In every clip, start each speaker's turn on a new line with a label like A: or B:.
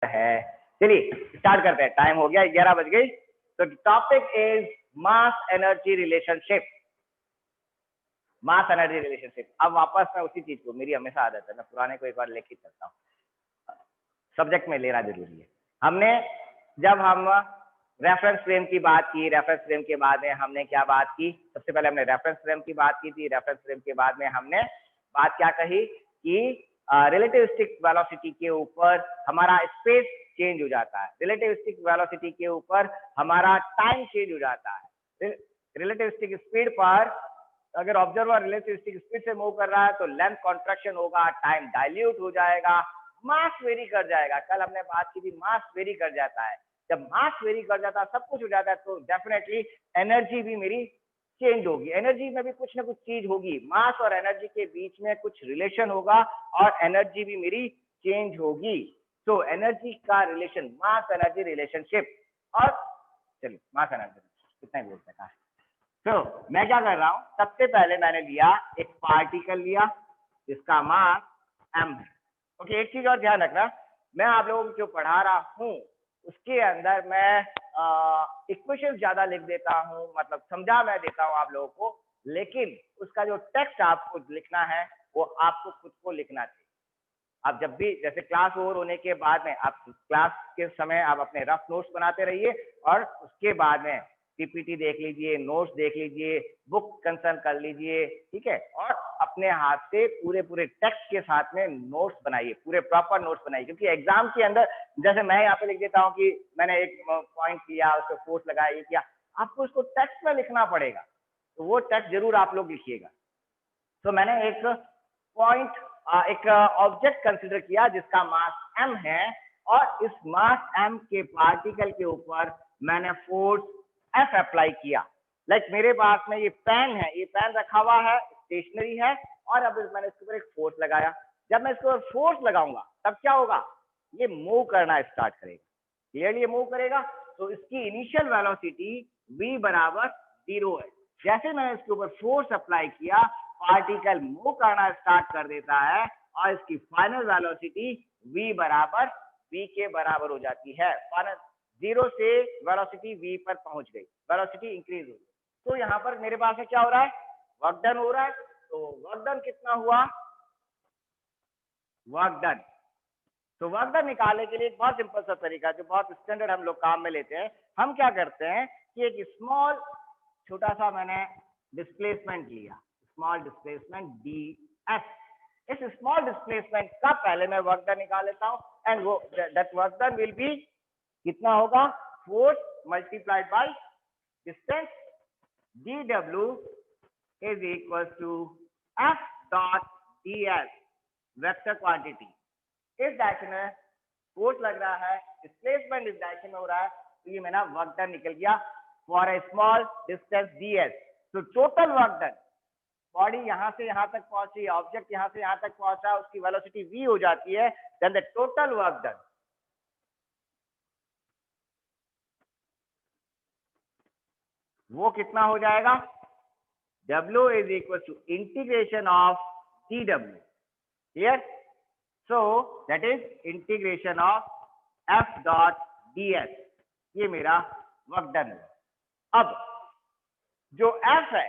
A: है। चलिए स्टार्ट करते हैं, टाइम हो गया 11 बज गई। तो topic is mass energy relationship. Mass energy relationship. अब वापस मैं उसी चीज को, मेरी हमेशा आदत है, मैं पुराने को एक बार लेके चलता हूँ, सब्जेक्ट में लेना जरूरी है। हमने जब हम रेफरेंस फ्रेम की बात की, रेफरेंस फ्रेम के बाद में हमने क्या बात की, सबसे पहले हमने रेफरेंस फ्रेम की बात की थी। रेफरेंस फ्रेम के बाद में हमने बात क्या कही कि रिलेटिविस्टिक वेलोसिटी के ऊपर हमारा स्पेस चेंज हो जाता है, रिलेटिविस्टिक वेलोसिटी के ऊपर हमारा टाइम चेंज हो जाता है। रिलेटिविस्टिक स्पीड पर अगर ऑब्जर्वर रिलेटिविस्टिक स्पीड से मूव कर रहा है तो लेंथ कॉन्ट्रैक्शन होगा, टाइम डाइल्यूट हो जाएगा, मास वेरी कर जाएगा। कल हमने बात की थी मास वेरी कर जाता है। जब मास वेरी कर जाता है, सब कुछ हो जाता है, तो डेफिनेटली एनर्जी भी मेरी चेंज होगी। एनर्जी में भी कुछ ना कुछ चीज होगी, मास और एनर्जी के बीच में कुछ रिलेशन होगा और एनर्जी भी मेरी चेंज होगी। तो एनर्जी का रिलेशन, मास एनर्जी रिलेशनशिप। और चलिए मास एनर्जी कितना ही बोलते हैं। तो मैं क्या कर रहा हूं, सबसे पहले मैंने लिया एक पार्टिकल लिया जिसका मास m है। ओके, एक चीज और ध्यान रखना, मैं आप लोगों को जो पढ़ा रहा हूं उसके अंदर मैं इक्वेशन ज्यादा लिख देता हूं, मतलब समझा मैं देता हूं आप लोगों को, लेकिन उसका जो टेक्स्ट आपको लिखना है वो आपको खुद को लिखना चाहिए। आप जब भी, जैसे क्लास ओवर होने के बाद में, आप क्लास के समय आप अपने रफ नोट्स बनाते रहिए और उसके बाद में पीपीटी देख लीजिए, नोट्स देख लीजिए, बुक कंसल्ट कर लीजिए, ठीक है, और अपने हाथ से पूरे पूरे टेक्स्ट के साथ में नोट्स बनाइए, पूरे प्रॉपर नोट्स बनाइए। क्योंकि एग्जाम के अंदर जैसे मैं यहाँ पे लिख देता हूँ कि मैंने एक पॉइंट किया, उस पर फोर्स लगाया, ये किया, आपको उसको टेक्स्ट में लिखना पड़ेगा, तो वो टेक्स्ट जरूर आप लोग लिखिएगा। तो मैंने एक पॉइंट, एक ऑब्जेक्ट कंसिडर किया जिसका मास m है, और इस मास m के पार्टिकल के ऊपर मैंने फोर्स F अप्लाई किया। लाइक मेरे पास में ये पेन है, ये पेन रखा हुआ है, स्टेशनरी है, और अब मैंने इसके ऊपर एक फोर्स लगाया। जब मैं इसके ऊपर फोर्स लगाऊंगा तब क्या होगा, ये मूव करना स्टार्ट करेगा। क्लियरली ये मूव करेगा। तो इसकी इनिशियल वेलोसिटी v बराबर 0 है। जैसे मैंने इसके ऊपर फोर्स अप्लाई किया, पार्टिकल मूव करना स्टार्ट कर देता है और इसकी फाइनल वेलोसिटी v बराबर v के बराबर हो जाती है। फाइनल 0 से वेलोसिटी v पर पहुंच गई, वेलोसिटी इंक्रीज हो गई। तो यहाँ पर मेरे पास में क्या हो रहा है, वर्क डन हो रहा है। तो वर्क डन कितना हुआ, वर्क डन। तो वर्क डन निकालने के लिए एक बहुत सिंपल सा तरीका, जो बहुत स्टैंडर्ड हम लोग काम में लेते हैं, हम क्या करते हैं कि एक स्मॉल छोटा सा मैंने डिस्प्लेसमेंट लिया, स्मॉल डिस्प्लेसमेंट ds। इस स्मॉल डिस्प्लेसमेंट का पहले मैं वर्क डन निकाल लेता हूं, एंड वो that work done will be कितना होगा, force multiplied by distance, dw is equal to f dot ds, vector quantity. इस डायरेक्शन में फोर्स लग रहा है, डिस्प्लेसमेंट इस डायरेक्शन में हो रहा है, तो ये मेरा वर्क डन निकल गया for a small distance ds। तो टोटल वर्क डन, बॉडी यहां से यहां तक पहुंची, ऑब्जेक्ट यहां से यहां तक पहुंचा, उसकी वेलोसिटी v हो जाती है, then the total work done वो कितना हो जाएगा, w is equal to integration of dw। Clear. So that is integration of f dot ds। ये मेरा वर्क डन है। अब जो f है,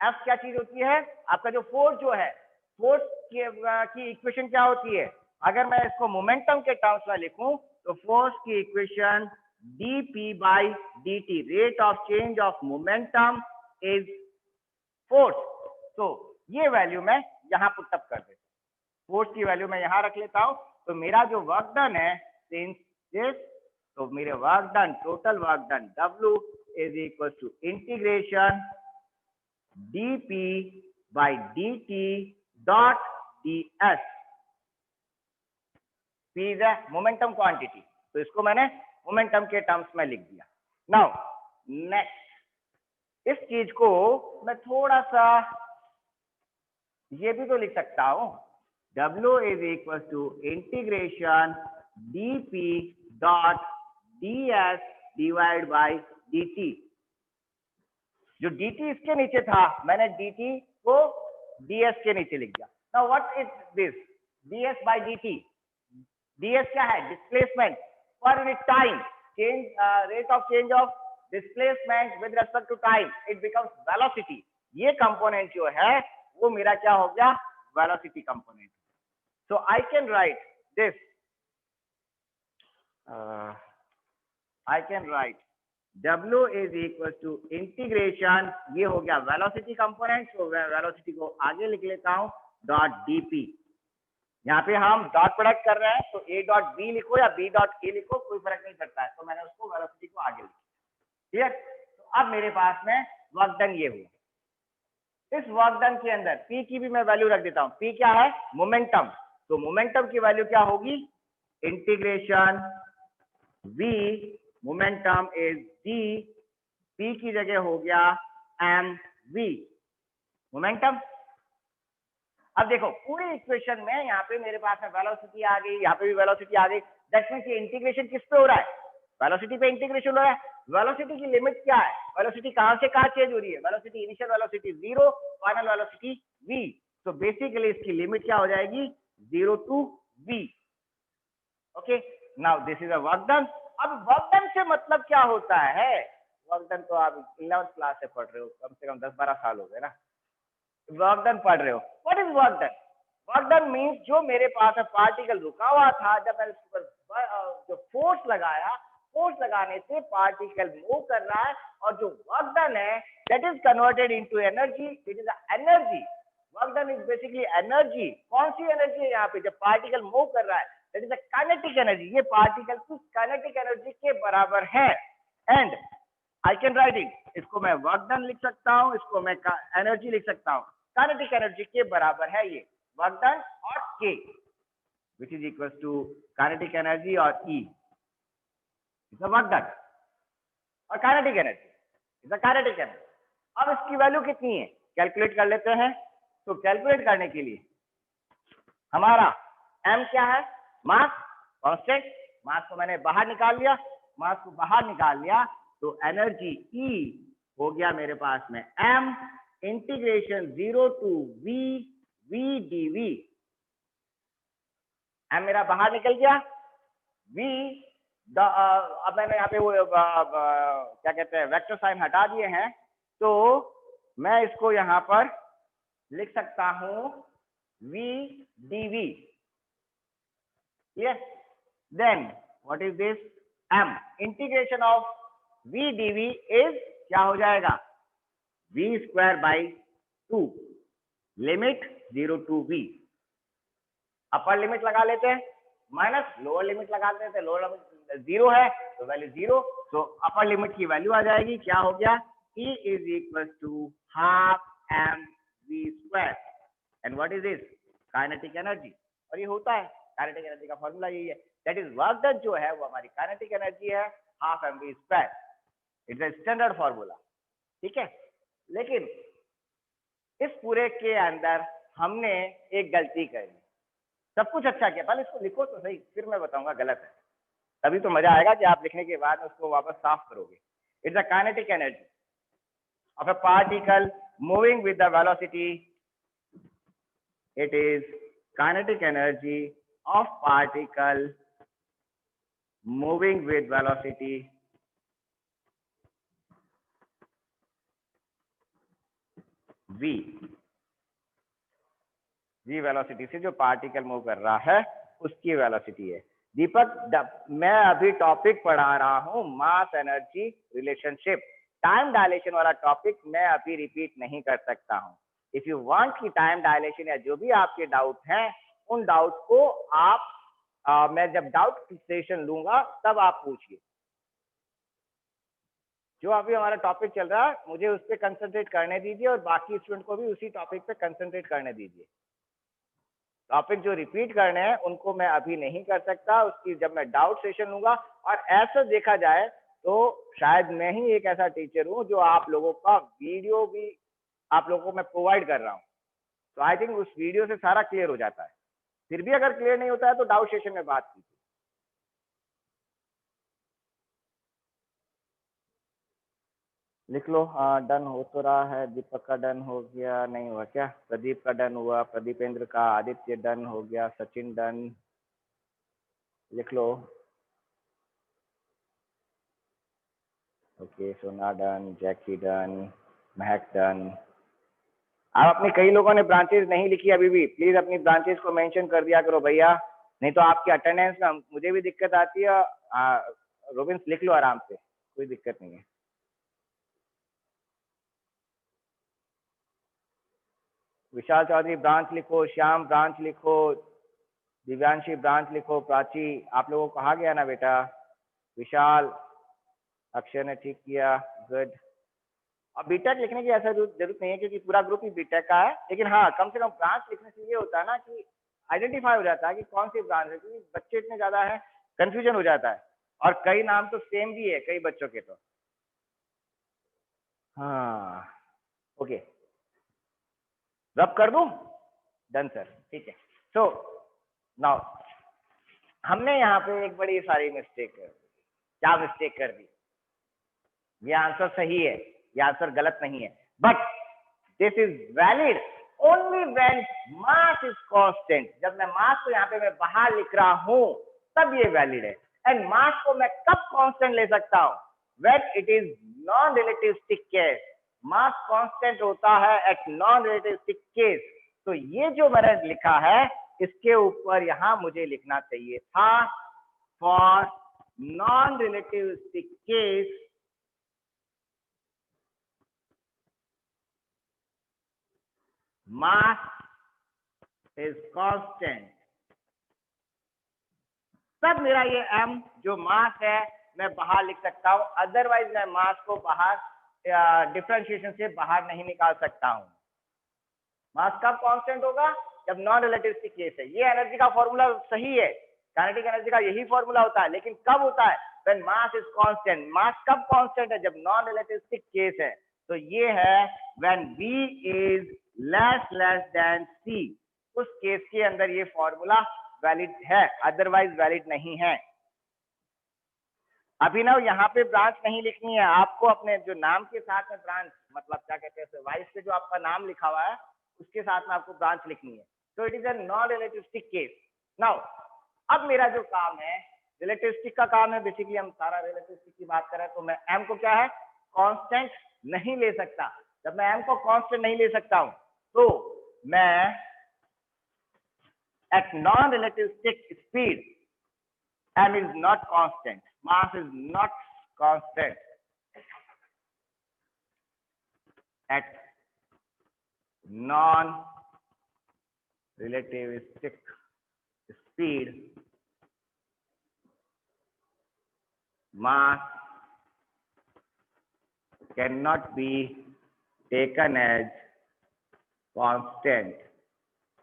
A: f क्या चीज होती है, आपका जो फोर्स जो है, फोर्स की इक्वेशन क्या होती है, अगर मैं इसको मोमेंटम के टर्म्स में लिखूं तो फोर्स की equation dp by dt, rate of change of momentum is force. तो ये वैल्यू मैं यहां पुटअप कर देता हूं, फोर्स की वैल्यू मैं यहां रख लेता हूं। तो मेरा जो वर्क डन है सिंस दिस, तो मेरे work done, total work done w is equal to integration dp by dt dot ds। p is a momentum quantity, तो इसको मैंने मोमेंटम के टर्म्स में लिख दिया। नाउ नेक्स्ट, इस चीज को मैं थोड़ा सा ये भी तो लिख सकता हूं, w is equal to integration dp dot ds divide by dt। जो dt इसके नीचे था, मैंने dt को ds के नीचे लिख दिया। Now what is this, ds by dt, ds क्या है, displacement per unit time, change rate of change of displacement with respect to time, it becomes velocity. ये कंपोनेंट जो है वो मेरा क्या हो गया, velocity component. So I can write this, I can write W is equal to integration, ये हो गया वेलोसिटी कंपोनेंट, तो वेलोसिटी को आगे लिख लेता हूं डॉट dp। यहाँ पे हम डॉट प्रोडक्ट कर रहे हैं तो a डॉट b लिखो या b डॉट a लिखो, कोई फर्क नहीं पड़ता है, तो मैंने उसको वेलोसिटी को आगे लिखा। ठीक है, तो अब मेरे पास में वर्क डन ये हुआ। इस वर्क डन के अंदर p की भी मैं वैल्यू रख देता हूँ। p क्या है, मोमेंटम, तो मोमेंटम की वैल्यू क्या होगी, integration v momentum is d, p की जगह हो गया mv मोमेंटम। अब देखो पूरी इक्वेशन में यहाँ पे मेरे पास में वेलोसिटी आ गई, यहाँ पे भी वेलोसिटी आ गई, दैट मींस ये इंटीग्रेशन किस पे हो रहा है, वेलोसिटी पे इंटीग्रेशन हो रहा है। वेलोसिटी की लिमिट क्या है, वेलोसिटी कहाँ से कहाँ चेंज हो रही है, velocity initial velocity 0, final velocity v, तो बेसिकली इसकी लिमिट क्या हो जाएगी 0 to v। Okay, now this is a work done. अब वर्क डन से मतलब क्या होता है, वर्क डन तो आप 11th क्लास से पढ़ रहे हो, कम से कम 10-12 साल हो गए ना वर्क डन पढ़ रहे हो। What is work done, work done means जो मेरे पास है पार्टिकल रुका हुआ था, जब मैंने उसके ऊपर जो फोर्स लगाया, फोर्स लगाने से पार्टिकल मूव कर रहा है, और जो वर्क डन है that is converted into energy, it is energy. Work done is basically energy. कौन सी एनर्जी है यहाँ पे, जब पार्टिकल मूव कर रहा है that is a kinetic energy, ये पार्टिकल की काइनेटिक एनर्जी के बराबर है। And I can write it, इसको मैं वर्क डन लिख सकता हूँ, इसको मैं एनर्जी लिख सकता हूँ, काइनेटिक एनर्जी के बराबर है ये वर्क डन, और k which is equals to kinetic energy और E is the work done, और kinetic energy is the kinetic energy। अब इसकी वैल्यू कितनी है कैलकुलेट कर लेते हैं। तो कैलकुलेट करने के लिए हमारा m क्या है, मास कांस्टेंट, मास को मैंने बाहर निकाल लिया, मास को बाहर निकाल लिया तो एनर्जी E हो गया मेरे पास में m integration 0 to v v dv। m मेरा बाहर निकल गया, v अब मैंने यहाँ पे वो क्या कहते हैं वेक्टर साइन हटा दिए हैं, तो मैं इसको यहाँ पर लिख सकता हूँ v dv। yes, then what is this, m integration of v dv is क्या हो जाएगा v square by 2, limit 0 to v, upper limit लगा लेते हैं माइनस लोअर लिमिट लगा देते हैं, लोअर लिमिट 0 है तो वैल्यू 0, तो अपर लिमिट की वैल्यू आ जाएगी, क्या हो गया E is equal to half M V square. And what is this, kinetic energy, और ये होता है काइनेटिक एनर्जी का फॉर्मूला यही है, दैट इज वर्क डन जो है वो हमारी काइनेटिक एनर्जी है half M V square, it's a standard formula. ठीक है, लेकिन इस पूरे के अंदर हमने एक गलती करी, सब कुछ अच्छा किया, पहले इसको लिखो तो सही, फिर मैं बताऊंगा गलत है, तभी तो मजा आएगा कि आप लिखने के बाद उसको वापस साफ करोगे। It's a kinetic energy of a particle moving with the velocity, it is kinetic energy of particle moving with velocity v, v velocity से जो पार्टिकल मूव कर रहा है उसकी वेलोसिटी है। दीपक मैं अभी टॉपिक पढ़ा रहा हूं मास एनर्जी रिलेशनशिप, टाइम डायलेशन वाला टॉपिक मैं अभी रिपीट नहीं कर सकता हूं। इफ यू वांट की टाइम डायलेशन या जो भी आपके डाउट हैं उन डाउट को आप मैं जब डाउट सेशन लूंगा तब आप पूछिए। जो अभी हमारा टॉपिक चल रहा है मुझे उस पर कंसंट्रेट करने दीजिए और बाकी स्टूडेंट को भी उसी टॉपिक पे कंसंट्रेट करने दीजिए। टॉपिक जो रिपीट करने हैं उनको मैं अभी नहीं कर सकता, उसकी जब मैं डाउट सेशन लूंगा। और ऐसा देखा जाए तो शायद मैं ही एक ऐसा टीचर हूं जो आप लोगों का वीडियो भी आप लोगों को मैं प्रोवाइड कर रहा हूं, तो आई थिंक उस वीडियो से सारा क्लियर हो जाता है। फिर भी अगर क्लियर नहीं होता है तो डाउट सेशन में बात कीजिए। लिख लो, हाँ डन हो तो रहा है। दीपक का डन हो गया, नहीं हुआ क्या? प्रदीप का डन हुआ, प्रदीपेंद्र का, आदित्य डन हो गया, सचिन डन, लिख लो। ओके, सोना डन, जैकी डन, महक डन। आप अपने कई लोगों ने ब्रांचेस नहीं लिखी अभी भी, प्लीज अपनी ब्रांचेस को मेंशन कर दिया करो भैया, नहीं तो आपकी अटेंडेंस में मुझे भी दिक्कत आती है। रोबिन्स लिख लो आराम से, कोई दिक्कत नहीं है। विशाल चौधरी ब्रांच लिखो, श्याम ब्रांच लिखो, दिव्यांशी ब्रांच लिखो, प्राची, आप लोगों को कहा गया ना बेटा। विशाल, अक्षय ने ठीक किया, गुड। अब बीटेक लिखने की ऐसा जरूरत नहीं है क्योंकि पूरा ग्रुप ही बीटेक का है, लेकिन हाँ कम से कम ब्रांच लिखने से ये होता है ना कि आइडेंटिफाई हो जाता है कि कौन सी ब्रांच है, क्योंकि बच्चे इतने ज्यादा है कंफ्यूजन हो जाता है, और कई नाम तो सेम भी है कई बच्चों के तो। हाँ ओके, रब कर दूं? डन सर, ठीक है। सो नाउ हमने यहाँ पे एक बड़ी सारी मिस्टेक कर दी। क्या मिस्टेक कर दी? ये आंसर सही है, ये आंसर गलत नहीं है, but this is valid only when mass is constant. जब मैं मास को यहाँ पे मैं बाहर लिख रहा हूं तब ये वैलिड है। एंड मास को मैं कब कांस्टेंट ले सकता हूं? When it is non relativistic case. Mass constant होता है एट नॉन रिलेटिविस्टिक केस। तो ये जो मैंने लिखा है इसके ऊपर यहां मुझे लिखना चाहिए था for non relativistic case mass is constant। तब मेरा ये m जो मास है मैं बाहर लिख सकता हूं, अदरवाइज मैं मास को बाहर डिफरेंशिएशन से बाहर नहीं निकाल सकता हूं। मास कब कांस्टेंट होगा? जब नॉन रिलेटिविस्टिक केस है। ये एनर्जी का फॉर्मूला सही है, काइनेटिक एनर्जी का यही फॉर्मूला होता है, लेकिन कब होता है? When mass is constant. Mass कब कांस्टेंट है? जब नॉन रिलेटिविस्टिक केस है। तो ये है when v is less than c, उस केस के अंदर ये फॉर्मूला वैलिड है, अदरवाइज वैलिड नहीं है। अभिनव यहाँ पे ब्रांच नहीं लिखनी है आपको, अपने जो नाम के साथ में ब्रांच, मतलब क्या कहते हैं, वाइस पे जो आपका नाम लिखा हुआ है उसके साथ में आपको ब्रांच लिखनी है। तो it is a non relativistic case. Now अब मेरा जो काम है रिलेटिविस्टिक का काम है, बेसिकली हम सारा रिलेटिविस्टिक की बात करें तो मैं m को क्या है कांस्टेंट नहीं ले सकता। जब मैं m को कांस्टेंट नहीं ले सकता हूं तो मैं at non relativistic speed m is not constant, mass is not constant at non relativistic speed, mass cannot be taken as constant।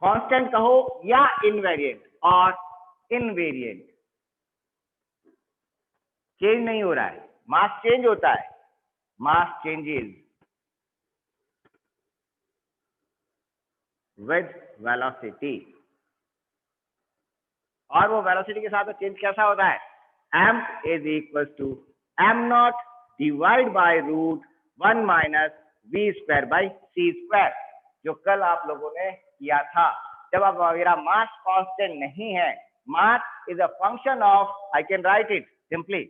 A: constant कहो या invariant और invariant, चेंज नहीं हो रहा है, मास चेंज होता है, मास चेंजेस विद वेलोसिटी। और वो वेलोसिटी के साथ चेंज कैसा होता है? m is equal to m nought divide by root 1 minus v square by c square, जो कल आप लोगों ने किया था। जब अब मेरा मास कांस्टेंट नहीं है, mass is a function of, I can write it simply,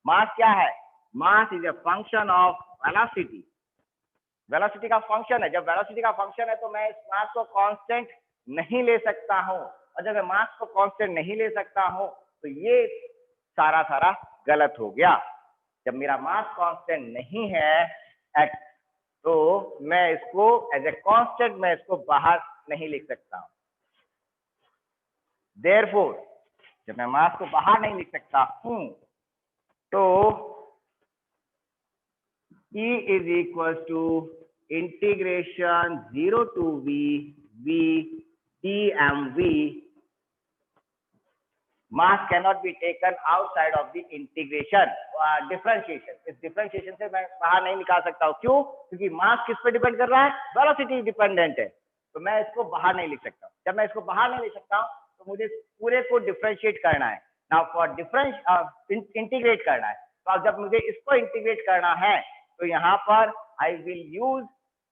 A: mass क्या है? Mass is a function of velocity. Velocity का फंक्शन है। जब वेलोसिटी का फंक्शन है तो मैं इस मास को कांस्टेंट नहीं ले सकता हूं, और जब मैं मास को कांस्टेंट नहीं ले सकता हूं तो ये सारा गलत हो गया। जब मेरा मास कांस्टेंट नहीं है तो मैं इसको एज ए कांस्टेंट मैं इसको बाहर नहीं लिख सकता हूं। देयरफॉर जब मैं मास को बाहर नहीं लिख सकता हूं तो E is equal to integration 0 to v dmv। mass cannot be taken outside of the integration differentiation। इस differentiation से मैं बाहर नहीं निकाल सकता हूँ। क्यों? क्योंकि mass किस पे डिपेंड कर रहा है? वेलोसिटी डिपेंडेंट है, तो मैं इसको बाहर नहीं लिख सकता। जब मैं इसको बाहर नहीं लिख सकता हूँ तो मुझे पूरे को डिफरेंशिएट करना है। नाउ फॉर इंटीग्रेट करना है, तो जब मुझे इसको इंटीग्रेट करना है तो यहाँ पर I will use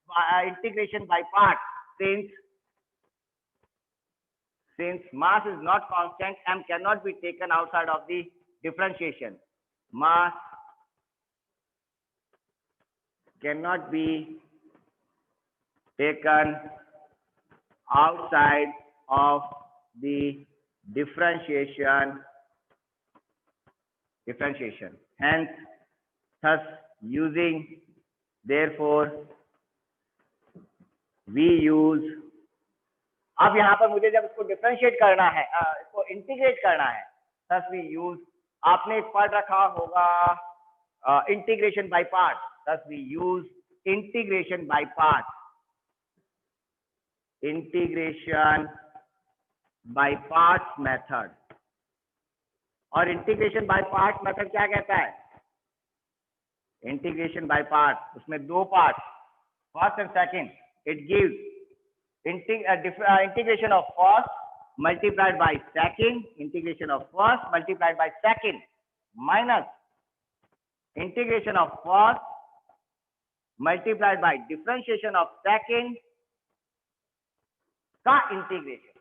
A: integration by part, since since mass is not constant, m cannot be taken outside of the differentiation. Mass cannot be taken outside of the differentiation. Hence, thus using, therefore we use. अब यहां पर मुझे जब इसको differentiate करना है, इसको integrate करना है, thus we use, आपने एक पढ़ रखा होगा integration by part, thus we use integration by part. Integration by parts method. और इंटीग्रेशन बाय पार्ट मेथड क्या कहता है? इंटीग्रेशन बाय पार्ट, उसमें दो part, first and second. It gives integration of first multiplied by second, integration of first multiplied by second, minus integration of first multiplied by differentiation of second का integration.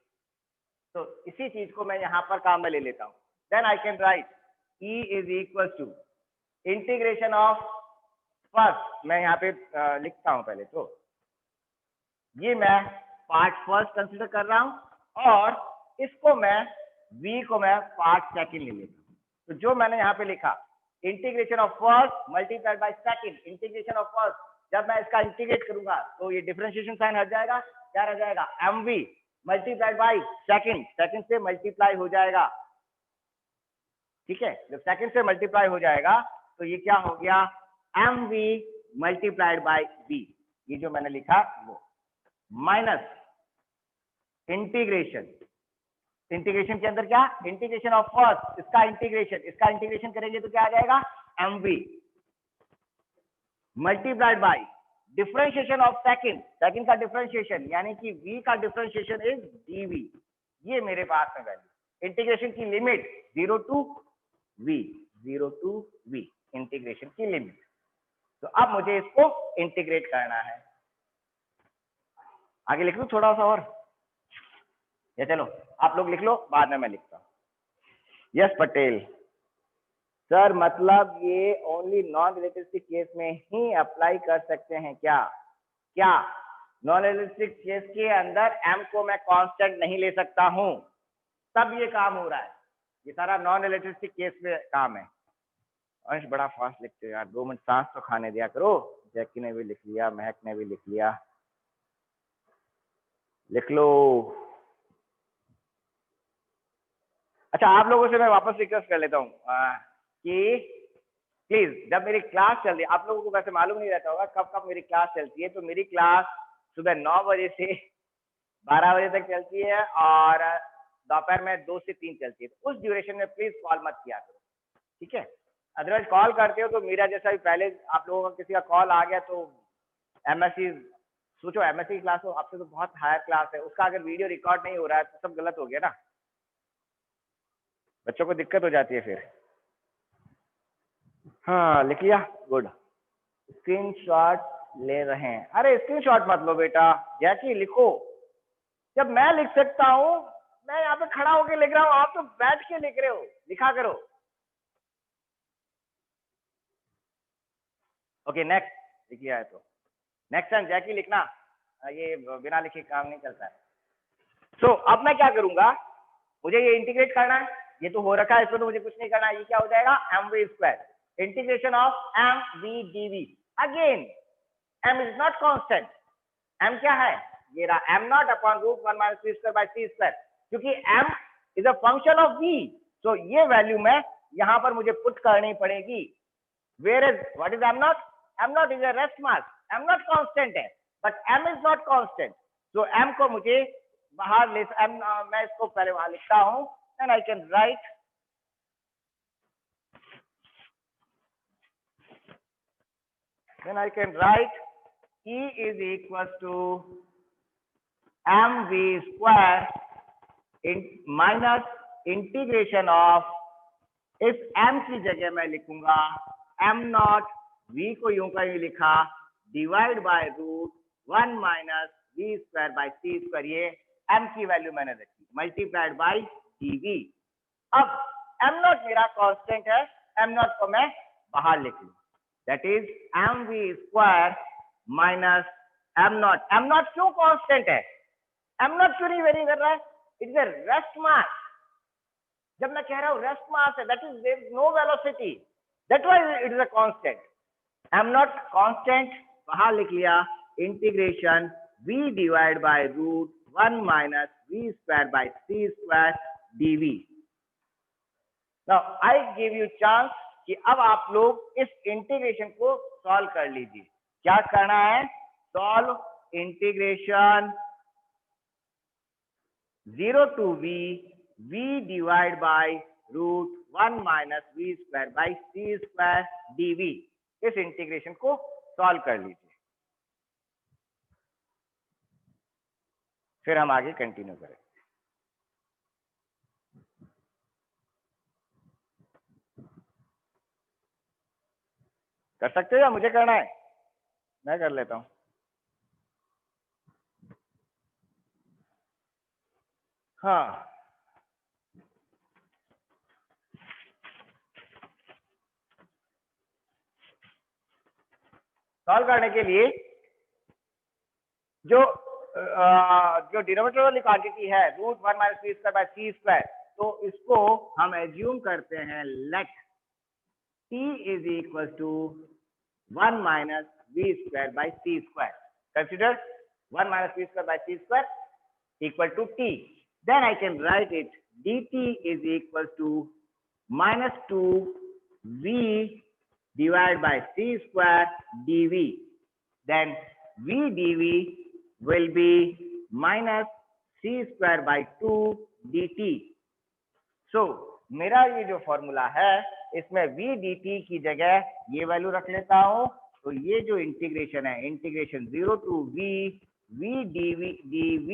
A: तो इसी चीज को मैं यहां पर काम में ले लेता हूं. Then I can write E is equal to इंटीग्रेशन ऑफ फर्स्ट. मैं यहाँ पे लिखता हूं पहले. तो ये मैं पार्ट फर्स्ट कंसीडर कर रहा हूं और इसको मैं v को मैं पार्ट सेकंड ले लेता हूं. तो जो मैंने यहाँ पे लिखा integration of first multiplied by second, integration of first, जब मैं इसका इंटीग्रेट करूंगा तो ये डिफरेंशिएशन साइन हट जाएगा. क्या रह जाएगा? mv multiplied by second, second से मल्टीप्लाई हो जाएगा. ठीक है, जब सेकंड से मल्टीप्लाई हो जाएगा तो ये क्या हो गया? mv multiplied by v. ये जो मैंने लिखा वो माइनस इंटीग्रेशन. इंटीग्रेशन के अंदर क्या? इंटीग्रेशन ऑफ फर्स्ट, इसका इंटीग्रेशन करेंगे तो क्या आ जाएगा? mv multiplied by differentiation of second, second का डिफरेंशिएशन यानी कि v का डिफरेंशिएशन इज dv. ये मेरे पास में वैल्यू. इंटीग्रेशन की लिमिट 0 to v, इंटीग्रेशन की लिमिट. तो अब मुझे इसको इंटीग्रेट करना है. आगे लिख लूं थोड़ा सा और, या चलो आप लोग लिख लो, बाद में मैं लिखता हूं. यस पटेल सर, मतलब ये ओनली नॉन रिलेटिविस्टिक केस में ही अप्लाई कर सकते हैं क्या? क्या नॉन रिलेटिविस्टिक केस के अंदर m को मैं कांस्टेंट नहीं ले सकता हूं? तब ये काम हो रहा है. ये सारा नॉन रिलेटिविस्टिक केस में काम है. अंश बड़ा फास्ट लिखते हो यार, 2 मिनट सांस तो खाने दिया करो. जैकी ने भी लिख लिया, महक ने भी लिख लिया, लिख लो. अच्छा, आप लोगों से मैं वापस रिक्वेस्ट कर लेता हूँ कि प्लीज जब मेरी क्लास चल रही है, आप लोगों को वैसे मालूम नहीं रहता होगा कब कब मेरी क्लास चलती है. तो मेरी क्लास सुबह 9 बजे से 12 बजे तक चलती है और दोपहर में 2 से 3 चलती है. तो उस ड्यूरेशन में प्लीज कॉल मत किया करो, ठीक है? अदरवाइज कॉल करते हो तो मेरा जैसा भी पहले आप लोगों का किसी का कॉल आ गया तो एमएससी, सोचो एमएससी की क्लास हो, आपसे तो बहुत हायर क्लास है, उसका अगर वीडियो रिकॉर्ड नहीं हो रहा है तो सब गलत हो गया ना. बच्चों को दिक्कत हो जाती है फिर. हाँ लिख लिया, गुड. स्क्रीनशॉट ले रहे हैं? अरे स्क्रीनशॉट मत लो बेटा, जैकी लिखो. जब मैं लिख सकता हूँ, मैं यहाँ पे खड़ा होकर लिख रहा हूँ, आप तो बैठ के लिख रहे हो. लिखा करो. ओके नेक्स्ट लिख लिया है तो नेक्स्ट टाइम जैकी लिखना, ये बिना लिखे काम नहीं चलता है. सो अब मैं क्या करूंगा, मुझे ये इंटीग्रेट करना है. ये तो हो रखा है, इसमें तो मुझे कुछ नहीं करना है. ये क्या हो जाएगा? mv square integration of mv dv. Again m is not constant. m क्या है? ये रहा m naught upon root 1 minus c square by c square. क्योंकि m is a function of v, so ये वैल्यू मैं यहां पर मुझे पुट करनी पड़ेगी. Where is what is m not? m naught is a rest mass. m not constant है but m is not constant. So m को मुझे बाहर ले, मैं इसको पहले वहां लिखता हूं. And I can right then I can write E is equals to mv square in minus integration of, इस m की जगह मैं लिखूंगा m नॉट, v को यूं का यूं लिखा, divide by root 1 minus v square by c square. ये m की वैल्यू मैंने रखी. Multiplied by dv। अब m नॉट मेरा कांस्टेंट है, m नॉट को मैं बाहर लिख लूं, that is mv square minus m not. m nought क्यों कांस्टेंट है, m नॉट क्यों नहीं वेरी कर रहा है, it is a rest mass. जब मैं कह रहा हूं रेस्ट मास है, that is there is no velocity, that why it is a constant. m not constant बाहर लिख लिया, integration v divide by root 1 minus v square by c square dv। Now I give you chance कि अब आप लोग इस integration को solve कर लीजिए। क्या करना है, solve integration 0 to v divide by root 1 minus v square by c square dv। इस इंटीग्रेशन को सॉल्व कर लीजिए, फिर हम आगे कंटिन्यू करें। कर सकते हो या मुझे करना है, मैं कर लेता हूं। हाँ, सॉल्व करने के लिए जो डिनोमिनेटर वाली क्वांटिटी है root 1 minus V square by C square, तो इसको हम एज्यूम करते हैं let t is equal to 1 minus V square by C square. Consider 1 minus V square by C square equal to t, then I can write it dt is equal to minus 2 v divide by C square dv, then v dv will be minus c square by 2 dt। so मेरा ये जो formula है इसमें v dt की जगह ये value रख लेता हूं, तो ये जो इंटीग्रेशन है, integration 0 to v dv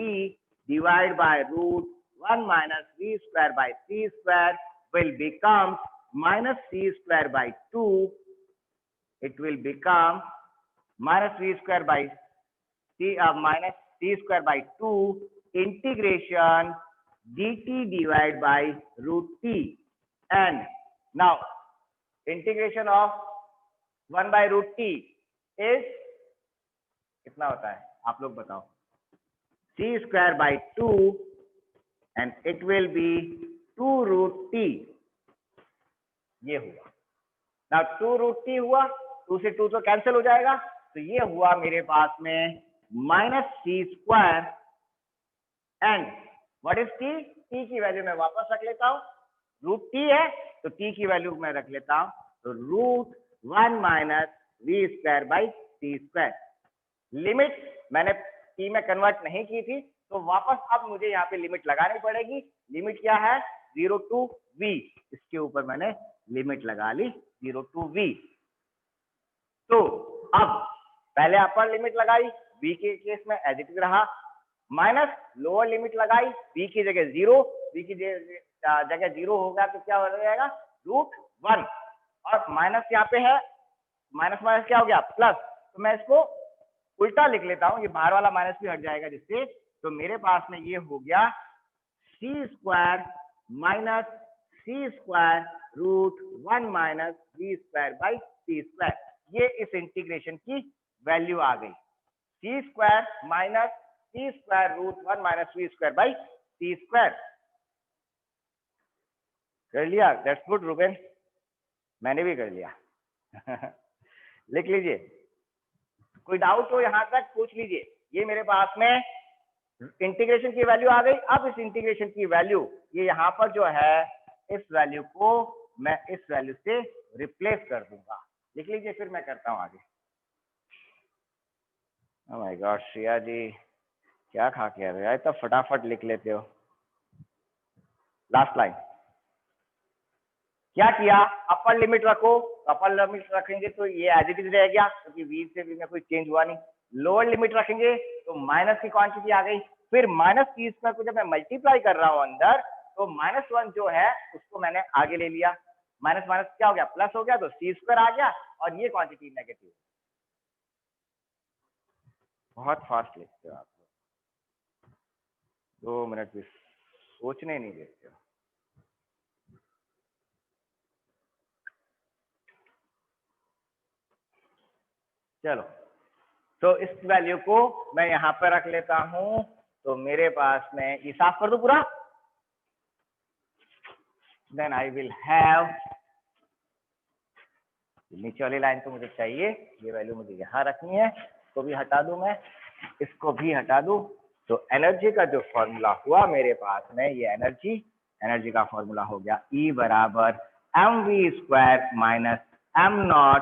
A: divide by root 1 minus v square by c square will become minus c square by 2, it will become minus v square by minus c square by 2 integration dt divided by root t, and now integration of 1 by root t is कितना होता है आप लोग बताओ, c square by 2 and it will be 2 root t। ये हुआ ना 2 root T हुआ, 2 से 2 तो कैंसिल हो जाएगा, तो ये हुआ मेरे पास में minus C square and what is T, T की वैल्यू मैं वापस रख लेता हूं, रूट टी है तो टी की वैल्यू मैं रख लेता हूं, तो root 1 minus V square by C square. Limit मैंने टी में कन्वर्ट नहीं की थी, तो वापस अब मुझे यहाँ पे लिमिट लगानी पड़ेगी। लिमिट क्या है, 0 टू वी, इसके ऊपर मैंने लिमिट लगा ली 0 टू वी। तो अब पहले अपर लिमिट लगाई, v के केस में एज इट इज रहा, माइनस लोअर लिमिट लगाई, v की जगह 0, v की जगह 0 होगा तो क्या हो जाएगा रूट 1, और माइनस यहाँ पे है, माइनस माइनस क्या हो गया प्लस, तो मैं इसको उल्टा लिख लेता हूँ, ये बाहर वाला माइनस भी हट जाएगा जिससे, तो मेरे पास में ये हो गया C square minus C square root 1 minus V square by C square. ये इस इंटीग्रेशन की वैल्यू आ गई, C square minus C square root 1 minus V square by C square. कर लिया, दैट्स गुड रूबेन, मैंने भी कर लिया लिख लीजिए, कोई डाउट हो यहां तक पूछ लीजिए। ये मेरे पास में इंटीग्रेशन की वैल्यू आ गई। अब इस इंटीग्रेशन की वैल्यू ये यहाँ पर जो है, इस वैल्यू को मैं इस वैल्यू से रिप्लेस कर दूंगा, लिख लीजिए, फिर मैं करता हूं आगे। ओह माय गॉड श्रेया जी, क्या खा के आ रहे हो, इतना फटाफट लिख लेते हो। लास्ट लाइन क्या किया, अपर लिमिट रखो, अपर लिमिट रखेंगे तो ये एज इट इज रह गया क्योंकि वी से भी में कोई चेंज हुआ नहीं। लोअर लिमिट रखेंगे तो माइनस की क्वांटिटी आ गई, फिर माइनस की स्क्वायर को जब मैं मल्टीप्लाई कर रहा हूं अंदर, तो -1 जो है उसको मैंने आगे ले लिया, माइनस माइनस क्या हो गया प्लस हो गया, तो सी स्क्वायर आ गया और ये क्वांटिटी नेगेटिव। बहुत फास्ट लिखते हो आप, 2 मिनट भी सोचने नहीं देते हो। चलो, तो इस वैल्यू को मैं यहां पर रख लेता हूं, तो मेरे पास में ये साफ कर दो पूरा। देन आई विल हैव, नीचे वाली लाइन तो मुझे चाहिए, ये वैल्यू मुझे यहाँ रखनी है, इसको भी हटा दूं मैं, इसको भी हटा दूं। तो एनर्जी का जो फॉर्मूला हुआ मेरे पास में, ये एनर्जी का फॉर्मूला हो गया E बराबर mv² माइनस m0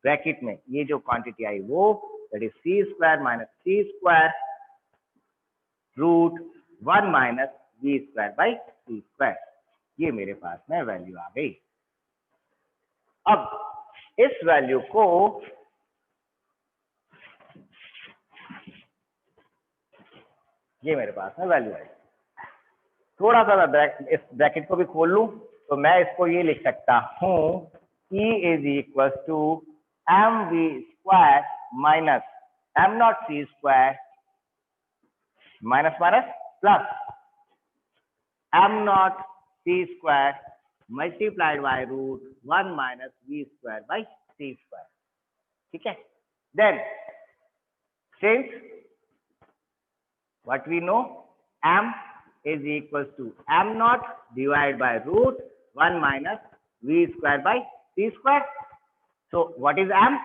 A: ब्रैकेट में ये जो क्वांटिटी आई वो that is c² minus c² root 1 minus v² by c²। ये मेरे पास में वैल्यू आ गई। अब इस वैल्यू को ये मेरे पास में वैल्यू आई। थोड़ा सा इस ब्रैकेट को भी खोल लूं तो मैं इसको ये लिख सकता हूं E is equal to mv² minus m0 c² minus minus plus m0 c² multiplied by root 1 minus v² by c²। ठीक है, then since what we know, m is equals to m0 divided by root 1 minus v² by c²। So what is m?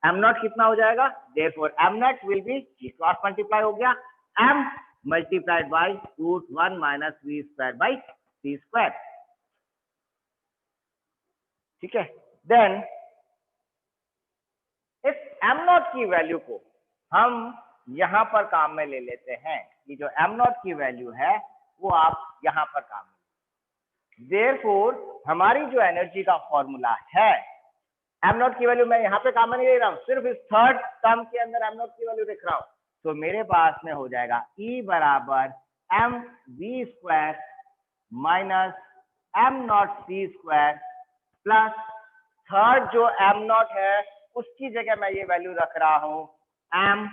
A: m0 कितना हो जाएगा? Therefore m0 will be cross multiply हो गया m multiplied by root 1 minus v² by c²। ठीक है, then इस m0 की value को हम यहां पर काम में ले लेते हैं। ये जो m0 की वैल्यू है वो आप यहां पर काम में, देयरफॉर हमारी जो एनर्जी का फॉर्मूला है, m0 की वैल्यू मैं यहां पे काम में नहीं ले रहा हूं, सिर्फ इस थर्ड टर्म के अंदर m0 की वैल्यू लिख रहा हूं। तो मेरे पास में हो जाएगा E बराबर mv² minus m0 c² plus third जो m0 है उसकी जगह मैं ये वैल्यू रख रहा हूं m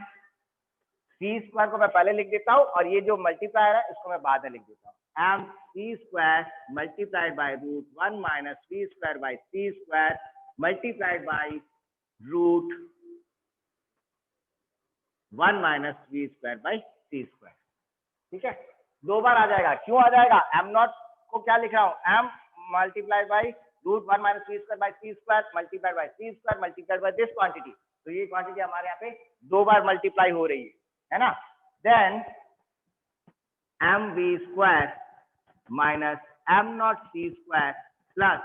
A: c² को मैं पहले लिख देता हूं और ये जो मल्टीप्लायर है इसको मैं बाद में लिख देता हूं। m c² multiplied by root 1 minus v² by c² multiplied by root 1 minus v² by c²। ठीक है, दो बार आ जाएगा। क्यों आ जाएगा? m0 को क्या लिख रहा हूं, m multiplied by root 1 minus v² by c² multiplied by c² multiplied by this quantity. तो ये क्वांटिटी हमारे यहाँ पे दो बार मल्टीप्लाई हो रही है ना। Then mv² minus m0 c² plus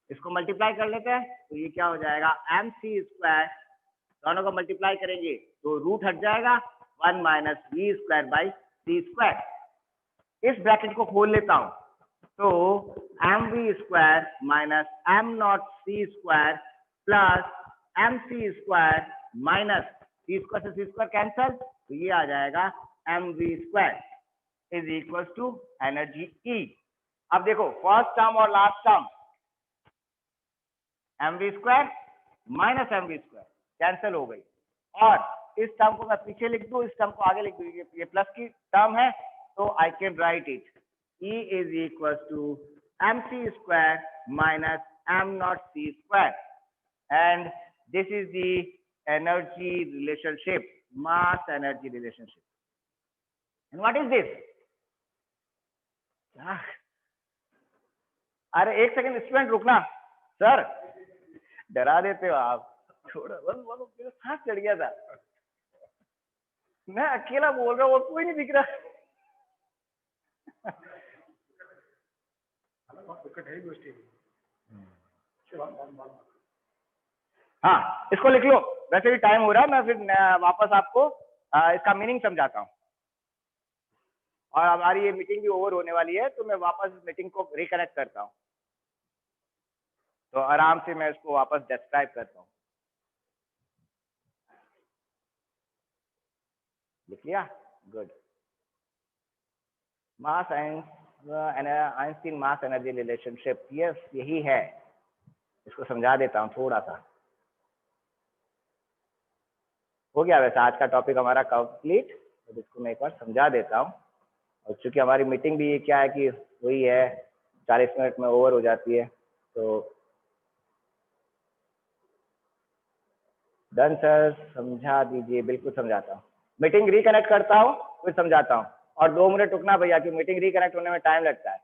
A: इसको मल्टीप्लाई कर लेते हैं तो ये क्या हो जाएगा, mc², दोनों को मल्टीप्लाई करेंगे तो रूट हट जाएगा 1 माइनस v² बाई c²। इस ब्रैकेट को खोल लेता हूं तो mv² minus m0 c² plus mc² minus c² से c² कैंसल, तो ये आ जाएगा mv² is equal to energy E। अब देखो फर्स्ट टर्म और last term mv² minus mv² cancel हो गई, और इस टर्म को मैं पीछे लिख दूं, इस टर्म को आगे लिख दूं, ये प्लस की टर्म है तो I can write it E is equal to mc² minus m0 c² and this is the energy relationship, mass energy relationship. And what is this? अरे एक सेकंड स्टूडेंट रुकना, सर डरा देते हो आप, थोड़ा बस मेरा सांस चढ़ गया था, मैं अकेला बोल रहा हूँ और कोई नहीं दिख रहा। हाँ, इसको लिख लो, वैसे भी टाइम हो रहा है, मैं फिर वापस आपको इसका मीनिंग समझाता हूँ। और हमारी ये मीटिंग भी ओवर होने वाली है तो मैं वापस मीटिंग को रिकनेक्ट करता हूँ, तो आराम से मैं इसको वापस डिस्क्राइब करता हूँ। लिख लिया? Good. Mass Einstein mass energy relationship, yes यही है। इसको समझा देता हूँ थोड़ा सा। हो गया वैसे आज का टॉपिक हमारा कंप्लीट, तो इसको मैं एक बार समझा देता हूँ। और चूंकि हमारी मीटिंग भी क्या है कि वही है 40 मिनट में ओवर हो जाती है, तो डन सर, समझा दीजिए। बिल्कुल समझाता हूँ, मीटिंग रिकनेक्ट करता हूँ फिर समझाता हूँ। और 2 मिनट रुकना भैया, कि मीटिंग रिकनेक्ट होने में टाइम लगता है।